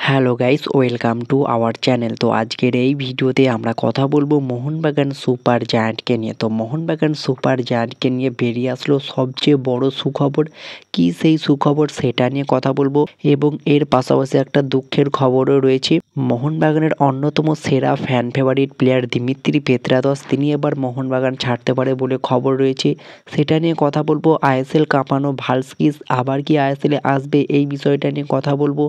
Hello guys, welcome to our channel. তো আজকের এই ভিডিওতে আমরা কথা বলবো মোহনবাগান সুপার জায়ান্টকে নিয়ে। তো মোহনবাগান সুপার জায়ান্টকে নিয়ে বেরিয়ে আসলো সবচেয়ে বড় সুখবর। কি সেই সুখবর সেটা নিয়ে কথা বলবো, এবং এর পাশাপাশি একটা দুঃখের খবরও রয়েছে। মোহনবাগানের অন্যতম সেরা ফ্যান ফেভারিট প্লেয়ার দিমিত্রি পেত্রাদস তিনি এবার মোহনবাগান ছাড়তে পারে বলে খবর রয়েছে। সেটা নিয়ে কথা বলবো। আইএসএল কাঁপানো ভালস্কিস আবার কি আইএসএলে আসবে, এই বিষয়টা নিয়ে কথা বলবো।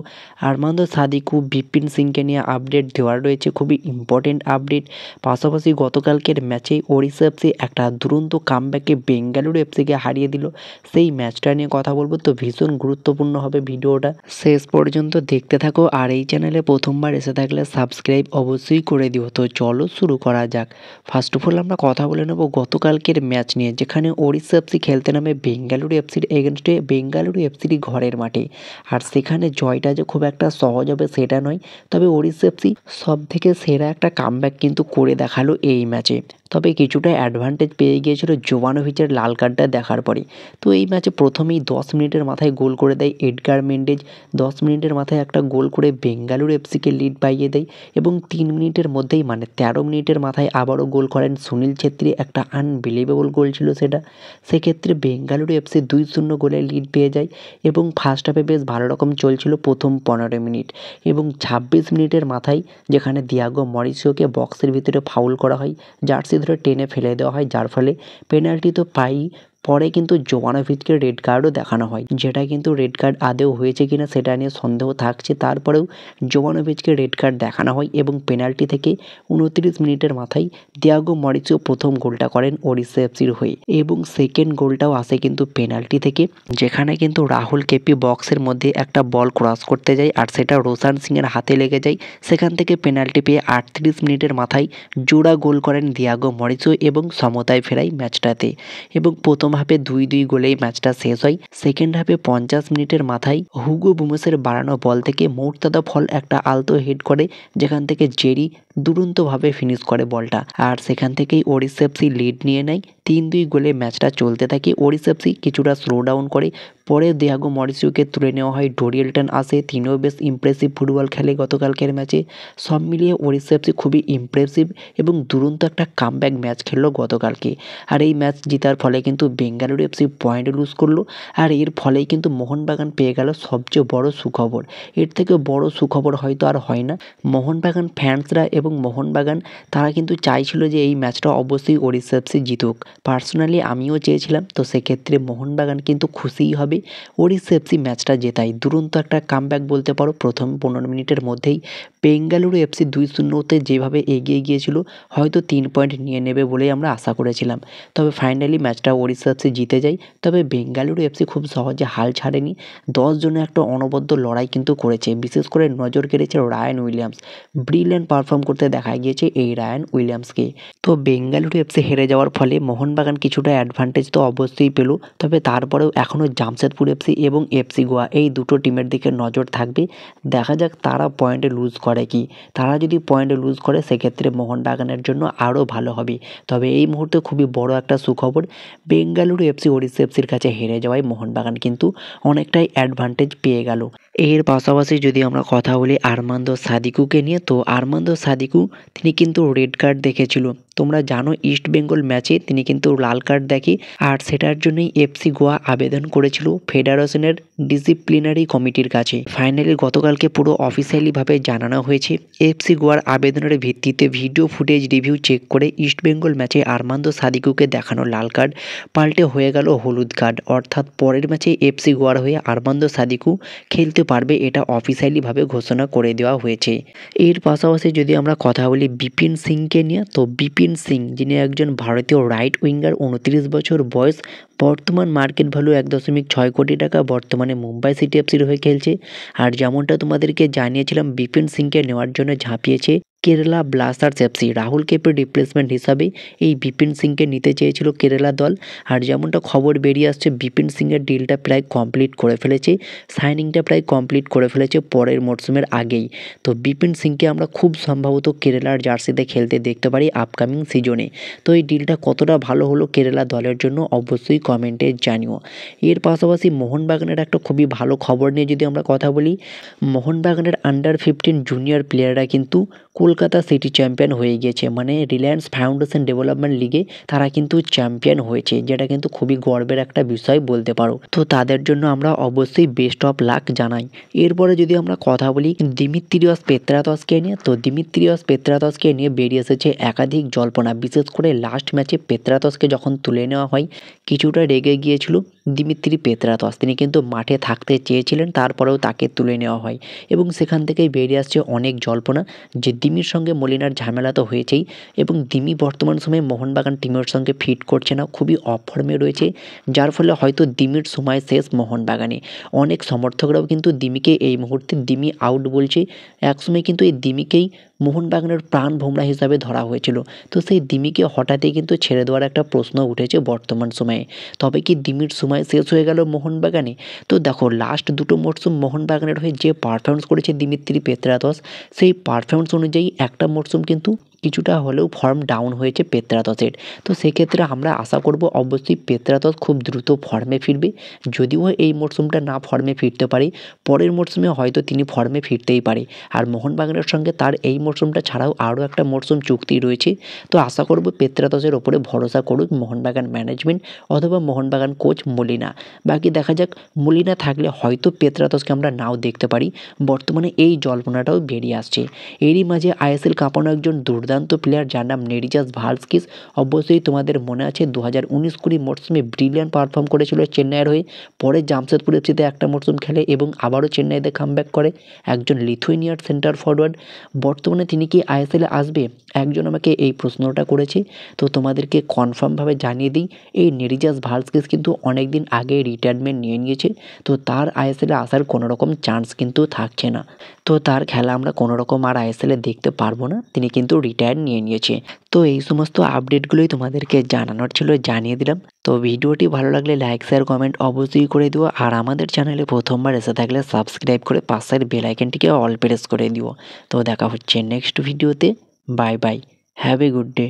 আরমান্দ সাদিকু, বিপিন সিংকে নিয়ে আপডেট দেওয়ার রয়েছে, খুবই ইম্পর্টেন্ট আপডেট। পাশাপাশি গতকালকের ম্যাচে ওড়িশা এফসি একটা দুরন্ত কামব্যাকে বেঙ্গালুরু এফসিকে হারিয়ে দিল, সেই ম্যাচটা নিয়ে কথা বলবো। তো ভীষণ গুরুত্বপূর্ণ হবে ভিডিওটা, শেষ পর্যন্ত দেখতে থাকো। আর এই চ্যানেলে প্রথমবার এসে থাকলে সাবস্ক্রাইব অবশ্যই করে দিও। তো চলো শুরু করা যাক। ফার্স্ট অফ অল আমরা কথা বলে নেব গতকালকের ম্যাচ নিয়ে, যেখানে ওড়িশা এফসি খেলতে নামে বেঙ্গালুরু এফসির এগেনস্টে, বেঙ্গালুরু এফসির ঘরের মাঠে। আর সেখানে জয়টা যে খুব একটা সহজ হবে সেটা নয়, তবে ওড়িশা এফসি সব থেকে সেরা একটা কামব্যাক কিন্তু করে দেখালো এই ম্যাচে। তবে কিছুটা অ্যাডভান্টেজ পেয়ে গিয়েছিল জোভানোভিচের লাল কার্ডটা দেখার পরে। তো এই ম্যাচে প্রথমেই 10 মিনিটের মাথায় গোল করে দেয় এডগার মেন্ডেজ। 10 মিনিটের মাথায় একটা গোল করে বেঙ্গালুরু এফসিকে লিড পাইয়ে দেয়, এবং 3 মিনিটের মধ্যেই মানে 13 মিনিটের মাথায় আবারও গোল করেন সুনীল ছেত্রী। একটা আনবিলিভেবল গোল ছিল সেটা। সেক্ষেত্রে বেঙ্গালুরু এফসি 2-0 গোলে লিড পেয়ে যায়, এবং ফার্স্ট হাফে বেশ ভালো রকম চলছিল প্রথম 15 মিনিট, এবং 26 মিনিটের মাথায় যেখানে দিয়াগো মরিসিওকে বক্সের ভিতরে ফাউল করা হয়, জার্সি ধরে টেনে ফেলে দেওয়া হয়, যার ফলে পেনাল্টি তো পাই। পরে কিন্তু জোভানোভিচকে রেড কার্ডও দেখানো হয়, যেটা কিন্তু রেড কার্ড আদেও হয়েছে কিনা সেটা নিয়ে সন্দেহ থাকছে। তারপরেও জোভানোভিচকে রেড কার্ড দেখানো হয়, এবং পেনাল্টি থেকে 29 মিনিটের মাথায় দিয়াগো মরিসিও প্রথম গোলটা করেন ওড়িশা এফসির হয়ে, এবং সেকেন্ড গোলটাও আসে কিন্তু পেনাল্টি থেকে, যেখানে কিন্তু রাহুল কেপি বক্সের মধ্যে একটা বল ক্রস করতে যায়, আর সেটা রোশান সিংয়ের হাতে লেগে যায়। সেখান থেকে পেনাল্টি পেয়ে 38 মিনিটের মাথায় জোড়া গোল করেন দিয়াগো মরিসিও, এবং সমতায় ফেরায় ম্যাচটাতে। এবং প্রথম হাফে 2-2 গোলেই ম্যাচটা শেষ হয়। সেকেন্ড হাফে 50 মিনিটের মাথায় হুগো বুমোসের বাড়ানো বল থেকে মোর্তাদা ফল একটা আলতো হেড করে, যেখান থেকে জেরি দুরন্তভাবে ফিনিশ করে বলটা, আর সেখান থেকেই ওড়িশা এফসি লিড নিয়ে নেয়। 3-2 গোলে ম্যাচটা চলতে থাকে। ওড়িশা এফসি কিছুটা স্লো ডাউন করে, পরে দিয়াগো মরিসিওকে তুলে নেওয়া হয়। ডোরিয়েলটন আসে, তিনিও বেশ ইমপ্রেসিভ ফুটবল খেলে গতকালকের ম্যাচে। সব মিলিয়ে ওড়িশা এফসি খুবই ইমপ্রেসিভ এবং দুরন্ত একটা কামব্যাক ম্যাচ খেললো গতকালকে। আর এই ম্যাচ জেতার ফলে কিন্তু বেঙ্গালুরু এফসি পয়েন্ট লুজ করলো, আর এর ফলেই কিন্তু মোহনবাগান পেয়ে গেল সবচেয়ে বড় সুখবর। এর থেকে বড় সুখবর হয়তো আর হয় না। মোহনবাগান ফ্যান্সরা এবং মোহনবাগান তারা কিন্তু চাইছিল যে এই ম্যাচটা অবশ্যই ওড়িশা এফসি জিতুক। পার্সোনালি আমিও চেয়েছিলাম। তো সেক্ষেত্রে মোহনবাগান কিন্তু খুশিই হবে ওড়িশা এফসি ম্যাচটা জেতায়। দুরন্ত একটা কামব্যাক বলতে পারো। প্রথম 15 মিনিটের মধ্যেই বেঙ্গালুরু এফসি 2-0-তে যেভাবে এগিয়ে গিয়েছিল, হয়তো 3 পয়েন্ট নিয়ে নেবে বলেই আমরা আশা করেছিলাম। তবে ফাইনালি ম্যাচটা ওড়িশা এফসি জিতে যায়। তবে বেঙ্গালুরু এফসি খুব সহজে হাল ছাড়েনি। 10 জনে একটা অনবদ্য লড়াই কিন্তু করেছে। বিশেষ করে নজর কেড়েছে রায়ান উইলিয়ামস। ব্রিলিয়ান্ট পারফর্ম করতে দেখা গিয়েছে এই রায়ান উইলিয়ামসকে। তো বেঙ্গালুরু এফসি হেরে যাওয়ার ফলে মোহনবাগান কিছুটা অ্যাডভান্টেজ তো অবশ্যই পেল। তবে তারপরেও এখনও জামশেদপুর এফসি এবং এফসি গোয়া এই দুটো টিমের দিকে নজর থাকবে। দেখা যাক তারা পয়েন্টে লুজ করে কি। তারা যদি পয়েন্টে লুজ করে সেক্ষেত্রে মোহনবাগানের জন্য আরও ভালো হবে। তবে এই মুহূর্তে খুবই বড় একটা সুখবর, বেঙ্গালুরু এফসি ওড়িশা এফসির কাছে হেরে যাওয়ায় মোহনবাগান কিন্তু অনেকটাই অ্যাডভান্টেজ পেয়ে গেল। এর পাশাপাশি যদি আমরা কথা বলি আরমান্দ সাদিকুকে নিয়ে, তো আরমান্দ সাদিকু তিনি কিন্তু রেড কার্ড দেখেছিল। তোমরা জানো ইস্ট বেঙ্গল ম্যাচে তিনি কিন্তু লাল কার্ড দেখে, আর সেটার জন্যই এফসি গোয়া আবেদন করেছিল ফেডারেশনের ডিসিপ্লিনারি কমিটির কাছে। ফাইনালি গতকালকে পুরো অফিসিয়ালিভাবে জানানো হয়েছে, এফসি গোয়ার আবেদনের ভিত্তিতে ভিডিও ফুটেজ রিভিউ চেক করে ইস্ট বেঙ্গল ম্যাচে আরমান্দ সাদিকুকে দেখানো লাল কার্ড পাল্টে হয়ে গেল হলুদ কার্ড। অর্থাৎ পরের ম্যাচে এফসি গোয়ার হয়ে আরমান্দ সাদিকু খেলতে পারবে, এটা অফিসিয়ালিভাবে ঘোষণা করে দেওয়া হয়েছে। এর পাশাপাশি যদি আমরা কথা বলি বিপিন সিংকে নিয়ে, তো বিপিন সিং যিনি একজন ভারতীয় রাইট উইঙ্গার, 29 বছর বয়স, বর্তমান মার্কেট ভ্যালু 1.6 কোটি টাকা, বর্তমানে মুম্বাই সিটি এফসির হয়ে খেলছে। আর যেমনটা তোমাদেরকে জানিয়েছিলাম, বিপিন সিংকে নেওয়ার জন্য ঝাঁপিয়েছে কেরালা ব্লাস্টার্স এফসি রাহুল কেপের রিপ্লেসমেন্ট হিসাবে এই বিপিন সিংকে নিতে চেয়েছিল কেরালা দল। আর যেমনটা খবর বেরিয়ে আসছে বিপিন সিংয়ের ডিলটা প্রায় কমপ্লিট করে ফেলেছে, সাইনিংটা প্রায় কমপ্লিট করে ফেলেছে পরের মরশুমের আগেই। তো বিপিন সিংকে আমরা খুব সম্ভবত কেরালার জার্সিতে খেলতে দেখতে পারি আপকামিং সিজনে। তো এই ডিলটা কতটা ভালো হলো কেরালা দলের জন্য অবশ্যই কমেন্টে জানিও। এর পাশাপাশি মোহনবাগানের একটা খুবই ভালো খবর নিয়ে যদি আমরা কথা বলি, মোহনবাগানের আন্ডার-15 জুনিয়র প্লেয়াররা কিন্তু কলকাতা সিটি চ্যাম্পিয়ন হয়ে গিয়েছে, মানে রিলায়েন্স ফাউন্ডেশন ডেভেলপমেন্ট লিগে তারা কিন্তু চ্যাম্পিয়ন হয়েছে, যেটা কিন্তু খুবই গর্বের একটা বিষয় বলতে পারো। তো তাদের জন্য আমরা অবশ্যই বেস্ট অফ লাক জানাই। এরপরে যদি আমরা কথা বলি দিমিত্রিয়স পেত্রাতসকে নিয়ে, তো দিমিত্রিয়স পেত্রাতসকে নিয়ে বেরিয়ে এসেছে একাধিক জল্পনা, বিশেষ করে লাস্ট ম্যাচে পেত্রাতসকে যখন তুলে নেওয়া হয় কিছুটা রেগে গিয়েছিল দিমিত্রি পেত্রাতস, তিনি কিন্তু মাঠে থাকতে চেয়েছিলেন, তারপরেও তাকে তুলে নেওয়া হয় এবং সেখান থেকেই বেরিয়ে আসছে অনেক জল্পনা যে দিমির সঙ্গে মলিনার ঝামেলা তো হয়েছেই এবং দিমি বর্তমান সময়ে মোহনবাগান টিমের সঙ্গে ফিট করছে না, খুবই অফ ফর্মে রয়েছে, যার ফলে হয়তো দিমির সময় শেষ মোহনবাগানে। অনেক সমর্থকরাও কিন্তু দিমিকে এই মুহূর্তে দিমি আউট বলছে, একসময় কিন্তু এই দিমিকেই মোহনবাগানের প্রাণভোমরা হিসাবে ধরা হয়েছিল। তো সেই দিমিকে হঠাৎই কিন্তু ছেড়ে দেওয়ার একটা প্রশ্ন উঠেছে বর্তমান সময়ে। তবে কি দিমির সময় শেষ হয়ে গেল মোহনবাগানে? তো দেখো লাস্ট দুটো মরশুম মোহনবাগানের হয়ে যে পারফরমেন্স করেছে দিমিত্রি পেত্রাতস, সেই পারফরমেন্স অনুযায়ী একটা মরশুম কিন্তু কিছুটা হলেও ফর্ম ডাউন হয়েছে পেত্রাতসের। তো সেক্ষেত্রে আমরা আশা করব অবশ্যই পেত্রাতস খুব দ্রুত ফর্মে ফিরবে। যদিও এই মরশুমটা না ফর্মে ফিরতে পারে, পরের মরশুমে হয়তো তিনি ফর্মে ফিরতেই পারে। আর মোহনবাগানের সঙ্গে তার এই মরশুমটা ছাড়াও আরও একটা মরশুম চুক্তি রয়েছে। তো আশা করব পেত্রাতসের ওপরে ভরসা করুক মোহনবাগান ম্যানেজমেন্ট অথবা মোহনবাগান কোচ মলিনা। বাকি দেখা যাক, মলিনা থাকলে হয়তো পেত্রাতসকে আমরা নাও দেখতে পারি। বর্তমানে এই জল্পনাটাও বেরিয়ে আসছে। এরই মাঝে আইএসএল কাঁপানো একজন দুর্দান্ত প্লেয়ার যার নাম নেরিজাস ভালস্কিস। অবশ্যই তোমাদের মনে আছে 2019-20 মরশুমে ব্রিলিয়ান্ট পারফর্ম করেছিল চেন্নাইয়ের হয়ে, পরে জামশেদপুর এফসিতে একটা মরশুম খেলে এবং আবারও চেন্নাইতে কামব্যাক করে। একজন লিথুয়েনিয়ার সেন্টার ফরওয়ার্ড, বর্তমানে তিনি কি আইএসএলে আসবে? একজন আমাকে এই প্রশ্নটা করেছে, তো তোমাদেরকে কনফার্মভাবে জানিয়ে দিই, এই নেরিজাস ভালস্কিস কিন্তু অনেক দিন আগে রিটায়ারমেন্ট নিয়ে নিয়েছে। তো তার আইএসএলে আসার কোনো রকম চান্স কিন্তু থাকছে না। তো তার খেলা আমরা কোনো রকম আর আইএসএলে দেখতে পারবো না, তিনি কিন্তু রিটায়ার নিয়ে নিয়েছে। তো এই সমস্ত আপডেটগুলোই তোমাদেরকে জানানোর ছিল, জানিয়ে দিলাম। তো ভিডিওটি ভালো লাগলে লাইক শেয়ার কমেন্ট অবশ্যই করে দিও, আর আমাদের চ্যানেলে প্রথমবার এসে থাকলে সাবস্ক্রাইব করে পাশের বেল আইকনটিকে অল প্রেস করে দিও। তো দেখা হচ্ছে নেক্সট ভিডিওতে। Bye bye, have a good day.